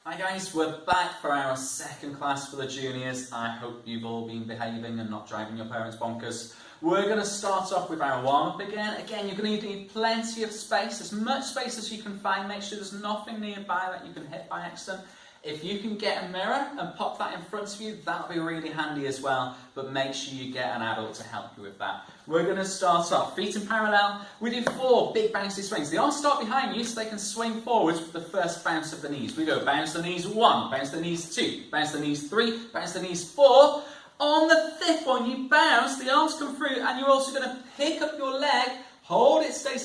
Hi guys, we're back for our second class for the juniors. I hope you've all been behaving and not driving your parents bonkers. We're going to start off with our warm-up again. Again, you're going to need plenty of space, as much space as you can find. Make sure there's nothing nearby that you can hit by accident. If you can get a mirror and pop that in front of you, that'll be really handy as well, but make sure you get an adult to help you with that. We're going to start off, feet in parallel. We do 4 big bouncy swings. They all start behind you so they can swing forwards with the first bounce of the knees. We go bounce the knees 1, bounce the knees 2, bounce the knees 3, bounce the knees 4. On the 5th one, you bounce, the arms come through, and you're also going to pick up your leg, hold it, stay,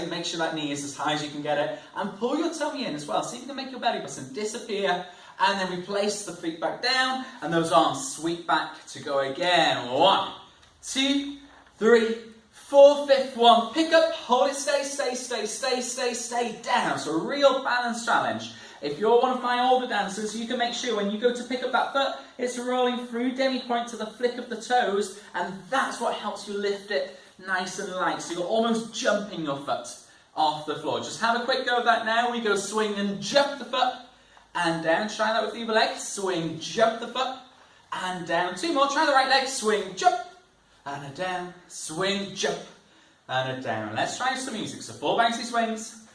make sure that knee is as high as you can get it, and pull your tummy in as well. See if you can make your belly button disappear, and then we place the feet back down, and those arms sweep back to go again. 1, 2, 3, 4, 5th one, pick up, hold it, stay, down. So a real balance challenge. If you're one of my older dancers, you can make sure when you go to pick up that foot, it's rolling through demi-point to the flick of the toes, and that's what helps you lift it nice and light. So you're almost jumping your foot off the floor. Just have a quick go of that now. We go swing and jump the foot, and down. Try that with the other leg. Swing, jump the foot, and down. 2 more. Try the right leg. Swing, jump, and a down. Swing, jump, and a down. Let's try some music. So 4 bouncy swings.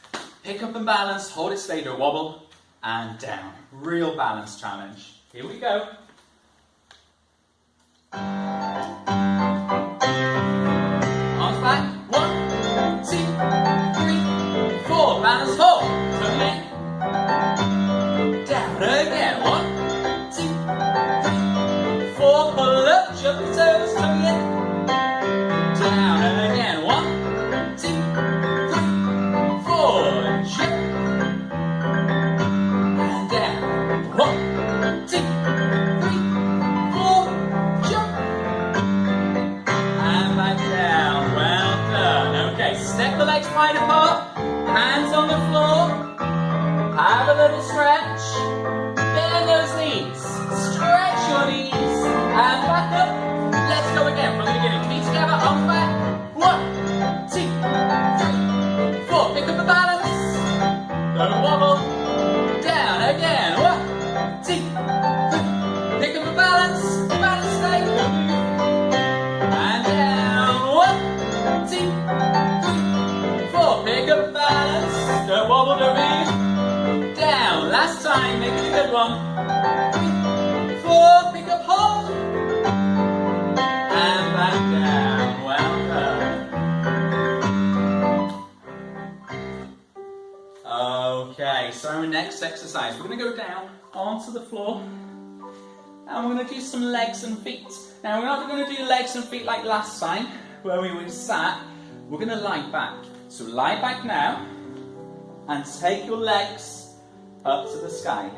Pick up and balance. Hold it, stay, do a wobble, and down. Real balance challenge. Here we go. Arms back. 1, 2, 3, 4. Balance, hold. Turn it. Down again. 1, 2, 3, 4. Pull up, jump the toes, turn it. Down again. 1, 2, 3, 4. Jump. 1, 2, 3, 4, jump, and back down. Well done. Okay, step the legs wide apart, hands on the floor, have a little stretch, bend those knees, stretch your knees, and back up. Let's go again from the beginning. Feet together, arms back. 1, 2, 3, 4. Pick up the balance. Don't wobble. Down again. 1, 2, 3, pick up the balance, stay, and down, 1, 2, 3, 4, pick up the balance, don't wobble, don't move, down, last time, make it a good one, 3, 4, pick up, hold, and back down, well done. Okay, so our next exercise, we're going to go down onto the floor, and we're going to do some legs and feet. Now we're not going to do legs and feet like last time where we sat. We're going to lie back. So lie back now and take your legs up to the sky.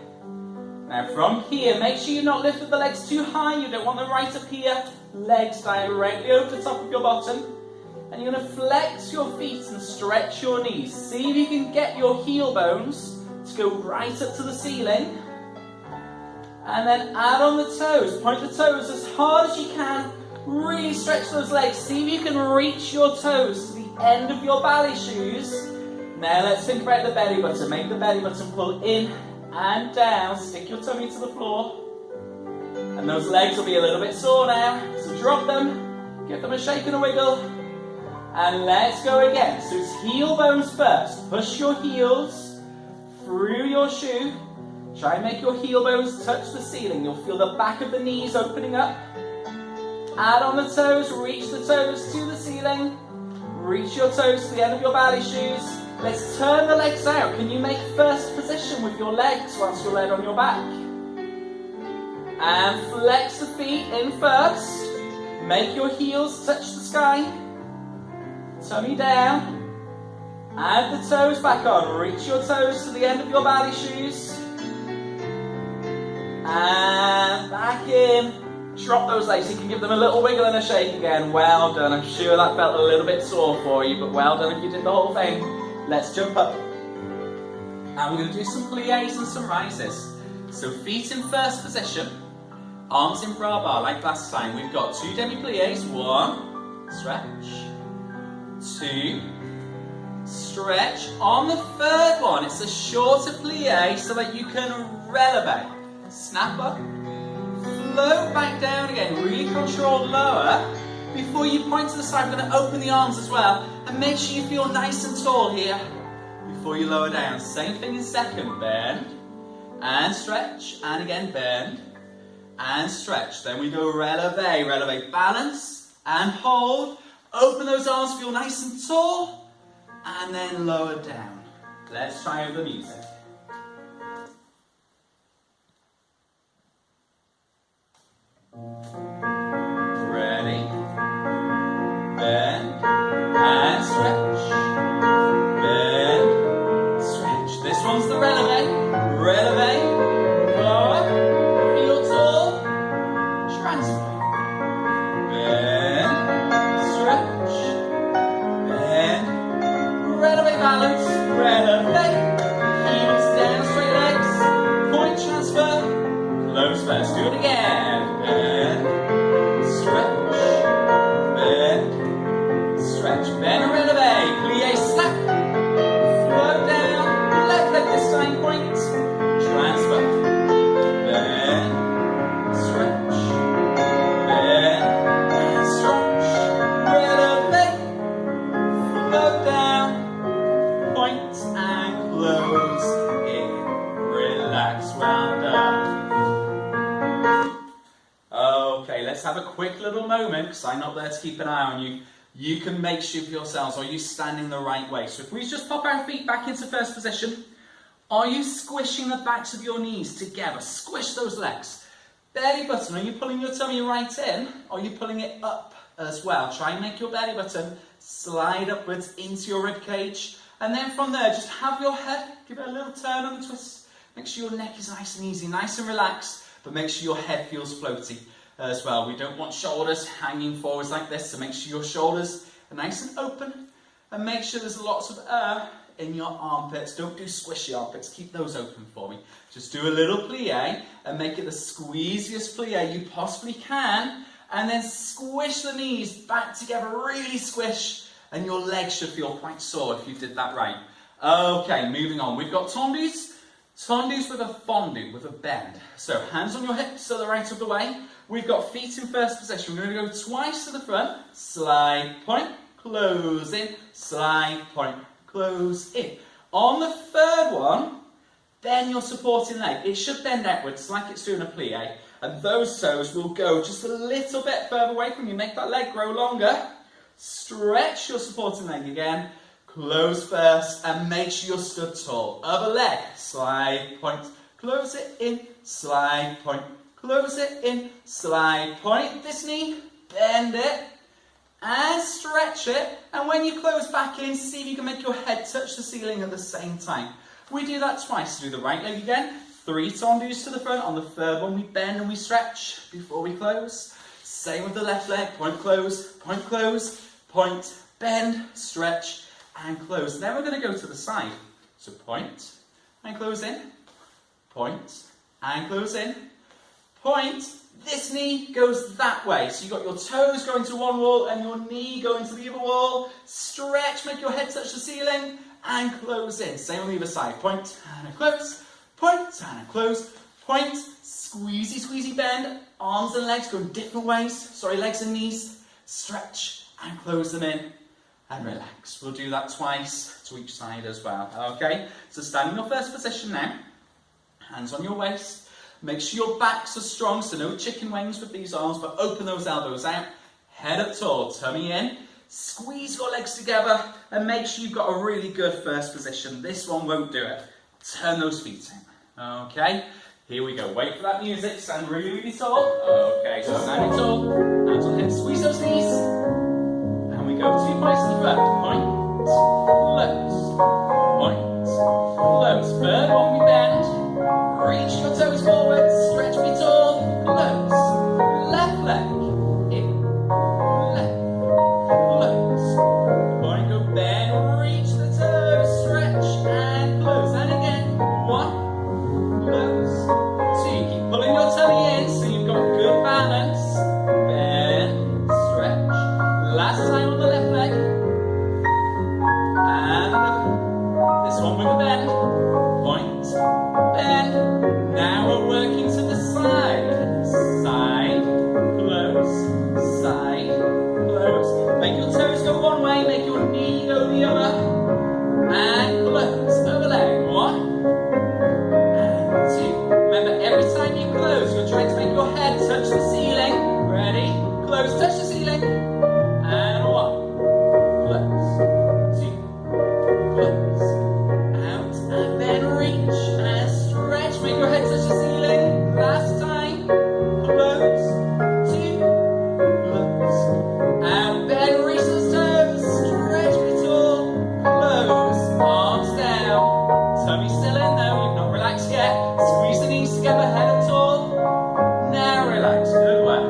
Now from here, make sure you're not lifting the legs too high. You don't want them right up here. Legs directly over the top of your bottom, and you're going to flex your feet and stretch your knees. See if you can get your heel bones to go right up to the ceiling. And then add on the toes. Point the toes as hard as you can. Really stretch those legs. See if you can reach your toes to the end of your ballet shoes. Now let's think about the belly button. Make the belly button pull in and down. Stick your tummy to the floor. And those legs will be a little bit sore now. So drop them. Give them a shake and a wiggle. And let's go again. So it's heel bones first. Push your heels through your shoe. Try and make your heel bones touch the ceiling. You'll feel the back of the knees opening up. Add on the toes, reach the toes to the ceiling. Reach your toes to the end of your ballet shoes. Let's turn the legs out. Can you make first position with your legs whilst you're laid on your back? And flex the feet in first. Make your heels touch the sky. Tummy down. Add the toes back on. Reach your toes to the end of your ballet shoes. And back in. Drop those legs. You can give them a little wiggle and a shake again. Well done. I'm sure that felt a little bit sore for you, but well done if you did the whole thing. Let's jump up. And we're going to do some pliés and some rises. So feet in first position. Arms in bra bar like last time. We've got 2 demi pliés. 1. Stretch. 2. stretch. On the third one, it's a shorter plie so that you can releve. Snap up, float back down again, really controlled lower. Before you point to the side, we're going to open the arms as well and make sure you feel nice and tall here before you lower down. Same thing in second, bend and stretch, and again bend and stretch. Then we go releve, releve, balance and hold. Open those arms, feel nice and tall, and then lower down. Let's try the music. Ready, bend and stretch, bend, stretch. This one's the releve, releve, lower, feel tall, transfer, bend, stretch, bend, releve, balance, releve, heels down, straight legs, point transfer, close first, do it again, bend, stretch, bend, stretch, bend, releve, plie, snap, float down, left leg this time, point, transfer, bend, stretch, bend, stretch, releve, float down, point and close in, relax, well done. Okay, let's have a quick little moment because I'm not there to keep an eye on you. You can make sure for yourselves, are you standing the right way? So if we just pop our feet back into first position, are you squishing the backs of your knees together? Squish those legs. Belly button, are you pulling your tummy right in? Or are you pulling it up as well? Try and make your belly button slide upwards into your rib cage. And then from there, just have your head, give it a little turn on the twist. Make sure your neck is nice and easy, nice and relaxed, but make sure your head feels floaty as well. We don't want shoulders hanging forwards like this, so make sure your shoulders are nice and open, and make sure there's lots of air in your armpits. Don't do squishy armpits, keep those open for me. Just do a little plie and make it the squeeziest plie you possibly can, and then squish the knees back together, really squish, and your legs should feel quite sore if you did that right. Okay, moving on. We've got tendus. Tendus with a fondue, with a bend. So hands on your hips to the right of the way. We've got feet in first position. We're going to go twice to the front. Slide, point, close in. Slide, point, close in. On the third one, bend your supporting leg. It should bend outwards like it's doing a plie. And those toes will go just a little bit further away from you. Make that leg grow longer. Stretch your supporting leg again. Close first and make sure you're stood tall. Other leg, slide, point, close it in, slide, point, close it in, slide, point. This knee, bend it and stretch it. And when you close back in, see if you can make your head touch the ceiling at the same time. We do that twice. Do the right leg again. 3 tendus to the front. On the third one, we bend and we stretch before we close. Same with the left leg. Point, close, point, bend, stretch, and close. Then we're going to go to the side. So point and close in, point and close in, point. This knee goes that way. So you've got your toes going to one wall and your knee going to the other wall. Stretch, make your head touch the ceiling and close in. Same on the other side. Point and a close, point and a close, point. Squeezy, squeezy bend. Arms and legs go in different ways. Sorry, legs and knees. Stretch and close them in. And relax. We'll do that twice to each side as well. Okay, so stand in your first position now. Hands on your waist. Make sure your backs are strong, so no chicken wings with these arms, but open those elbows out. Head up tall, tummy in. Squeeze your legs together and make sure you've got a really good first position. This one won't do it. Turn those feet in. Okay, here we go. Wait for that music. Stand really, really tall. Okay, so standing tall. Hands on hips. Squeeze those knees. We go 2 points in the front. Point, close, point, close. Third one, we bend. Reach your toes forward. Stretch, be tall. Close. Left leg. In. Left. Close. Point, go bend. Reach the toes. Stretch and close. And again. 1. Close. 2. Keep pulling your tummy in so you've got good balance. Bend. Stretch. Last time on the left leg. And way, make your knee go the other. And close, overlay. 1 and 2. Remember, every time you close, you're trying to make your head touch the ceiling. Ready? Close, touch the ceiling. And 1. Close. 2. Close. Out. And then reach and stretch. Make your head touch the ceiling. Last time. Close. 2. Close. And then reach the toes. Stretch it all. Close. Arms down. Tummy still in though. You've not relaxed yet. Squeeze the knees together. Head up tall. Now relax. Good work.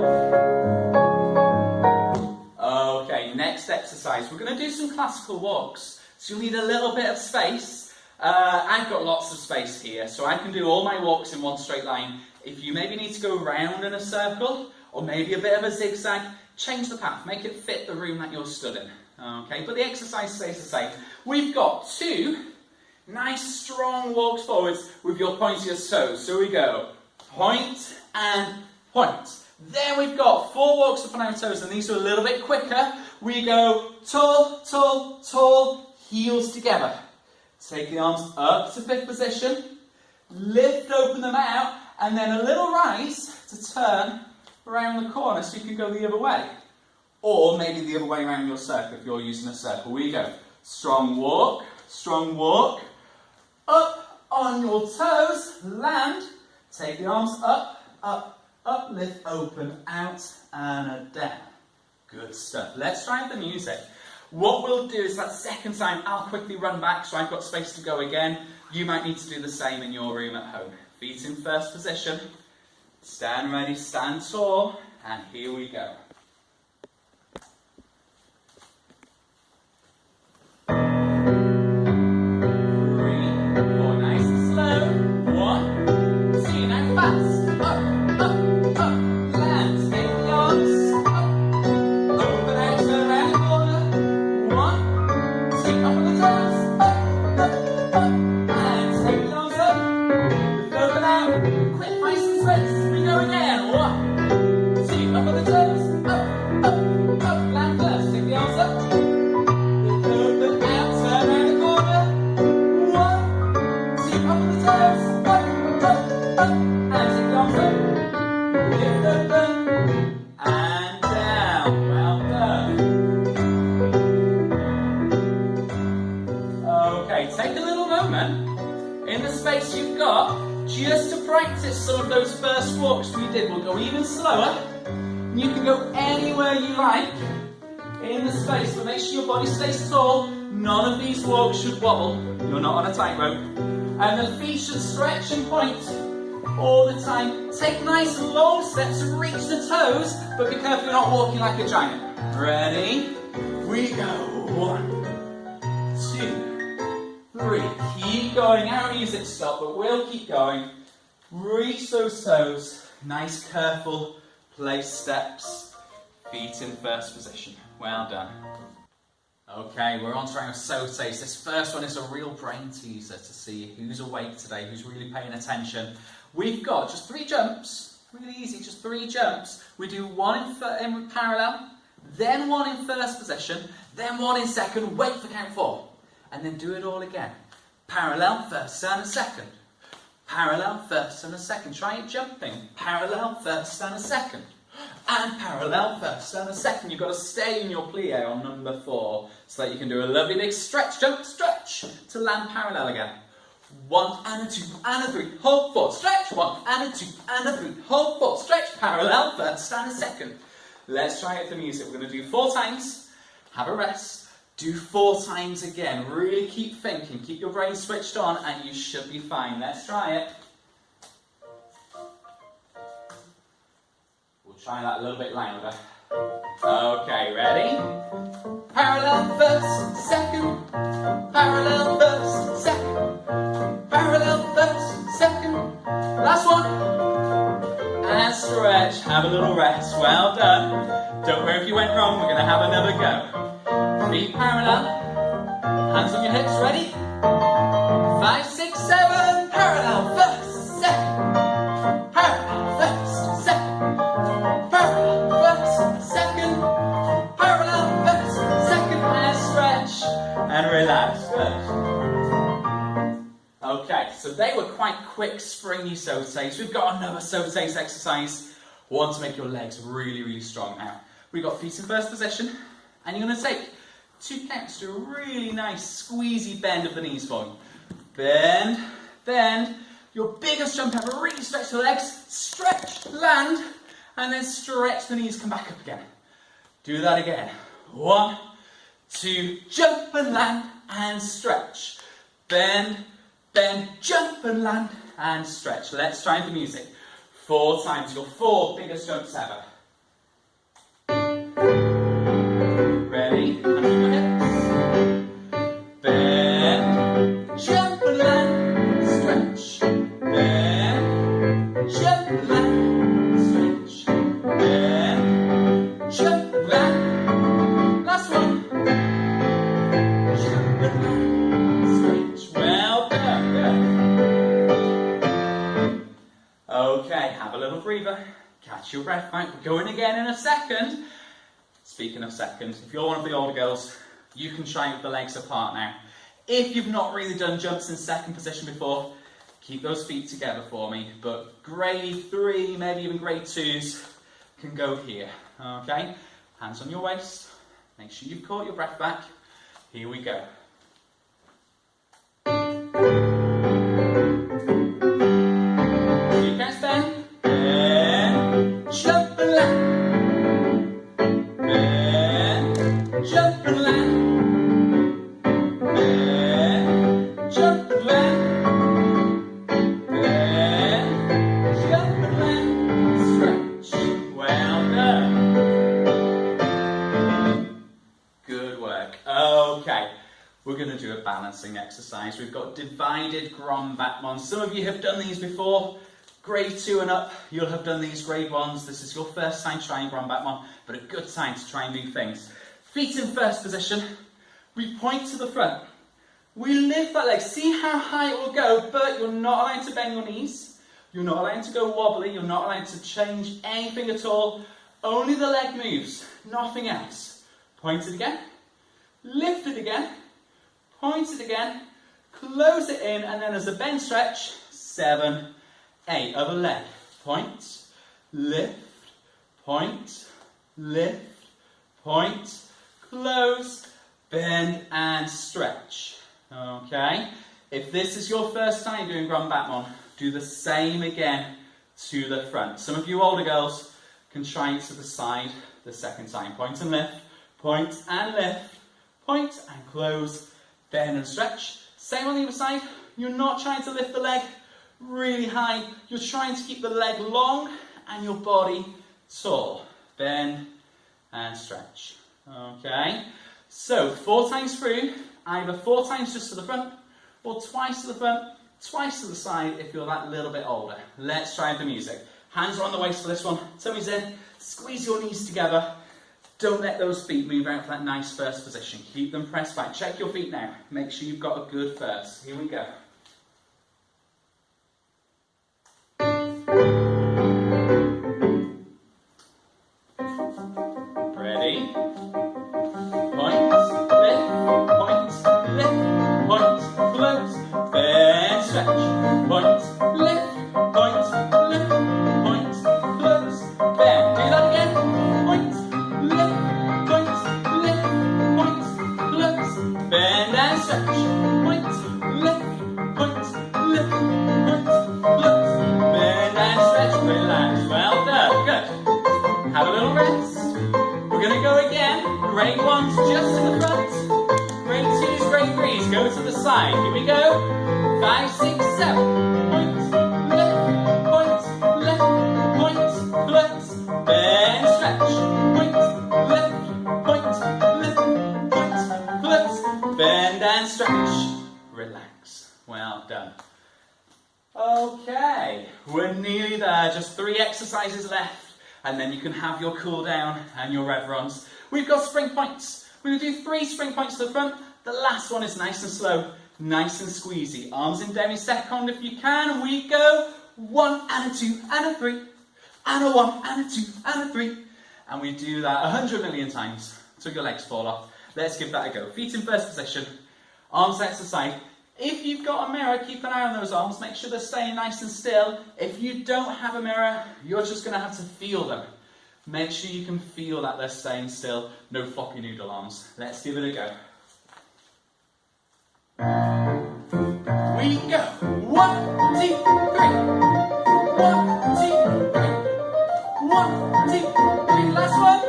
Okay, next exercise. We're going to do some classical walks. So you'll need a little bit of space. I've got lots of space here, so I can do all my walks in one straight line. If you maybe need to go round in a circle, or maybe a bit of a zigzag, change the path, make it fit the room that you're stood in. Okay, but the exercise stays the same. We've got 2 nice strong walks forwards with your pointiest toes. So we go point and point. Then we've got 4 walks up on our toes, and these are a little bit quicker. We go tall, tall, tall, heels together. Take the arms up to 5th position, lift, open them out, and then a little rise to turn around the corner so you can go the other way. Or maybe the other way around your circle if you're using a circle. We go strong walk, up on your toes, land, take the arms up, up, up, lift, open, out, and down. Good stuff. Let's try the music. What we'll do is that second time, I'll quickly run back so I've got space to go again. You might need to do the same in your room at home. Feet in first position. Stand ready, stand tall, and here we go. Just to practice some of those first walks we did. We'll go even slower. You can go anywhere you like in the space, but make sure your body stays tall. None of these walks should wobble. You're not on a tightrope. And the feet should stretch and point all the time. Take nice long steps and reach the toes, but be careful you're not walking like a giant. Ready? We go. 1, 2, 3. Keep going. Our music stop, but we'll keep going. Reach those toes. Nice, careful place steps. Feet in first position. Well done. Okay, we're on to our sautés. This first one is a real brain teaser to see who's awake today, who's really paying attention. We've got just 3 jumps. Really easy, just 3 jumps. We do 1 in parallel, then 1 in first position, then 1 in second. Wait for count 4. And then do it all again. Parallel, first and a second. Parallel, first and a second. Try it jumping. Parallel, first and a second. And parallel, first and a second. You've got to stay in your plie on number 4 so that you can do a lovely big stretch, jump, stretch to land parallel again. 1 and a 2 and a 3, hold 4, stretch. 1 and a 2 and a 3, hold 4, stretch. Parallel, first and a second. Let's try it for music. We're going to do 4 times. Have a rest. Do 4 times again. Really keep thinking. Keep your brain switched on and you should be fine. Let's try it. We'll try that a little bit louder. Okay, ready? Parallel first, second. Parallel first, second. Parallel first, second. Last one. And stretch. Have a little rest. Well done. Don't worry if you went wrong. We're going to have another go. Feet parallel, hands on your hips, ready? 5, 6, 7, parallel, first, second. Parallel, first, second. Parallel, first, second. Parallel, first, second. And quick springy sautés. We've got another sautés exercise. One to make your legs really, really strong. Now, we've got feet in first position, and you're going to take 2 counts to a really nice squeezy bend of the knees for me. Bend, bend. Your biggest jump ever. Really stretch the legs. Stretch, land, and then stretch the knees. Come back up again. Do that again. 1, 2, jump and land and stretch. Bend, bend, jump and land and stretch. Let's try the music. 4 times. Your 4 biggest jumps ever. Ready? Hands on your hips. Bend, jump and land, stretch. Bend, jump and land, stretch. Bend, jump and land. Last one. Jump and land, stretch. Well done. Good. Okay, have a little breather. Catch your breath back. We're going again in a second. Speaking of seconds, if you're one of the older girls, you can try with the legs apart now. If you've not really done jumps in second position before, keep those feet together for me. But grade 3, maybe even grade 2s can go here. Okay? Hands on your waist. Make sure you've caught your breath back. Here we go. You can stand. And jump and land. Jump and land, bend, jump and land, bend, jump and land, stretch. Well done. Good work. Okay, we're going to do a balancing exercise. We've got divided grand battements. Some of you have done these before. Grade 2 and up, you'll have done these grade 1s. This is your first time trying grand battement, but a good time to try and do things. Feet in first position, we point to the front. We lift that leg, see how high it will go, but you're not allowed to bend your knees. You're not allowed to go wobbly, you're not allowed to change anything at all. Only the leg moves, nothing else. Point it again, lift it again, point it again, close it in, and then as a bend stretch, 7, 8, other leg. Point, lift, point, lift, point, close, bend and stretch. Okay, if this is your first time doing grand battement, do the same again to the front. Some of you older girls can try it to the side the second time. Point and lift, point and lift, point and close, bend and stretch. Same on the other side. You're not trying to lift the leg really high. You're trying to keep the leg long and your body tall. Bend and stretch. Okay, so 4 times through, either 4 times just to the front, or twice to the front, twice to the side if you're that little bit older. Let's try the music. Hands are on the waist for this one, tummies in, squeeze your knees together. Don't let those feet move out of that nice first position. Keep them pressed back. Check your feet now. Make sure you've got a good first. Here we go. Ready? Point, lift, point, close, bend, stretch. Point, lift, close, bend. Do that again. Point, lift, close, bend and stretch. Point, lift, close, bend and stretch. Relax. Well done. Good. Have a little rest. We're going to go again. Grade 1s just to the front. Grade 2s, grade 3s, go to the side. Here we go. 5, 6, 7. Point, lift, close, bend, stretch. Point, lift, close, bend and stretch. Relax. Well done. Okay, we're nearly there. Just 3 exercises left. And then you can have your cool down and your rev runs. We've got spring points. We're going to do 3 spring points to the front. The last one is nice and slow, nice and squeezy. Arms in demi-second if you can. We go 1 and a 2 and a 3. And a 1 and a 2 and a 3. And we do that 100 million times until your legs fall off. Let's give that a go. Feet in first position. Arms out to the side. If you've got a mirror, keep an eye on those arms, make sure they're staying nice and still. If you don't have a mirror, you're just going to have to feel them. Make sure you can feel that they're staying still, no floppy noodle arms. Let's give it a go. We go. 1, 2, 3. 1, 2, 3. 1, 2, 3. Last one.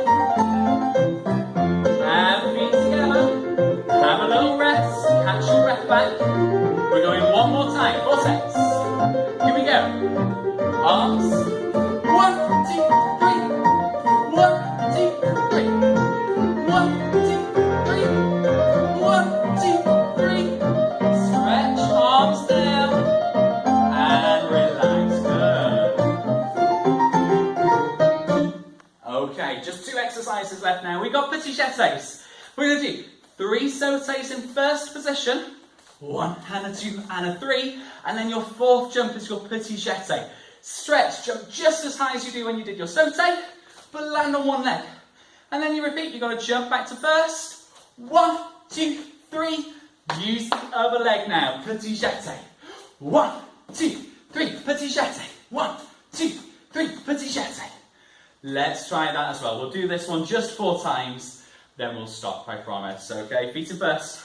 And feet together. Have a little rest. Catch your breath back. We're going one more time. 4 sets. Here we go. Arms. 1, 2, 3. 1, 2, 3. 1, 2, 3. 1, 2, 3. Stretch arms down and relax. Good. Okay, just 2 exercises left now. We've got petit jetés. We're going to do 3 sautés in first position, 1 and a 2 and a 3, and then your 4th jump is your petit jeté. Stretch, jump just as high as you do when you did your sauté, but land on one leg. And then you repeat, you've got to jump back to first. 1, 2, 3. Use the other leg now. Petit jeté. 1, 2, 3. Petit jeté. 1, 2, 3. Petit jeté. Let's try that as well. We'll do this one just 4 times. Then we'll stop, I promise. Okay, feet in first.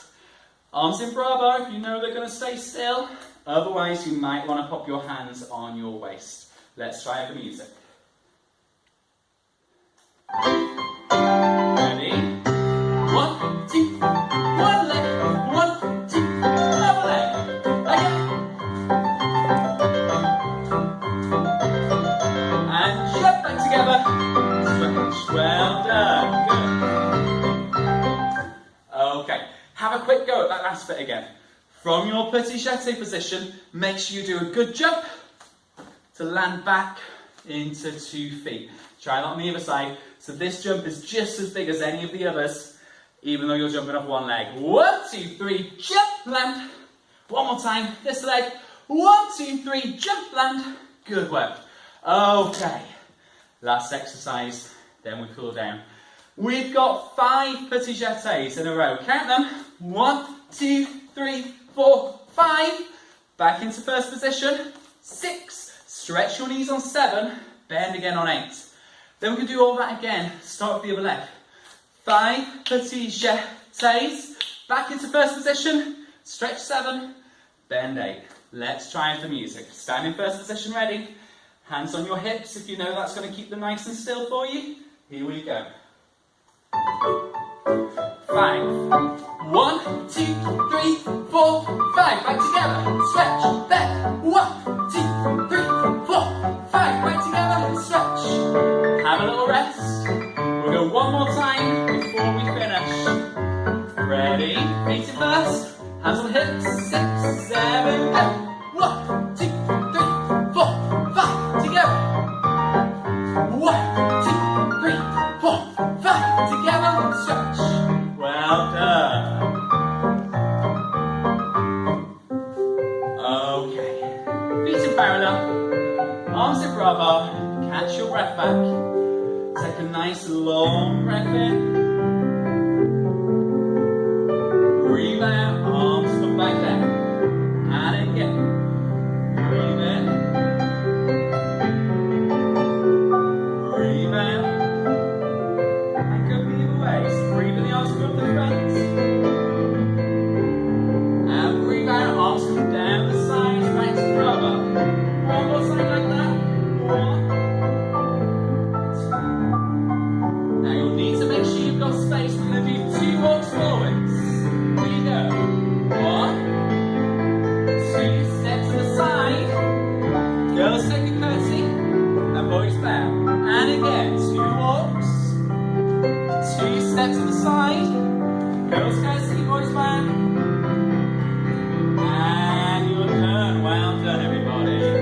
Arms in bravo if you know they're going to stay still. Otherwise, you might want to pop your hands on your waist. Let's try the music. Ready? 1, 2, 1 leg. 1, 2, other leg. Again. And jump back together. Stretch. Well done. Good. Okay. Have a quick go at that last bit again. From your petit jeté position, make sure you do a good jump to land back into 2 feet. Try that on the other side. So this jump is just as big as any of the others, even though you're jumping off one leg. 1, 2, 3, jump, land. One more time, this leg. 1, 2, 3, jump, land. Good work. Okay, last exercise, then we cool down. We've got 5 petit jetés in a row. Count them. 1, 2, 3, 4, 5. Back into first position. 6. Stretch your knees on 7. Bend again on 8. Then we can do all that again. Start with the other leg. 5 petit jetés. Back into first position. Stretch 7. Bend 8. Let's try the music. Stand in first position, ready. Hands on your hips if you know that's going to keep them nice and still for you. Here we go. 5. 1, 2, 3, 4, 5. Back together. Stretch. Back. 1, 2, 3, 4, 5. Back together. Stretch. Have a little rest. We'll go one more time before we finish. Ready? Feet in first. Hands on hips. 6, 7, go. 1, 2, 3, 4, 5. Together. 1, 2, 3, 4, 5. Together. Stretch. Well done. Okay. Feet in parallel. Arms in bravo. Catch your breath back. Take a nice long breath in. Breathe out. Arms come back down. And again. Breathe in. Breathe out. And go the other way. So breathe in the arms come up the front. And breathe out. Arms come down the sides. Back to bravo. One more side like that. 1, 2. Now you'll need to make sure you've got space. We're going to do 2 walks forwards. Here you go. 1, 2, step to the side. Girls take a curtsy. And boys bow. And again, 2 walks. 2 steps to the side. Girls curtsy, boys bow.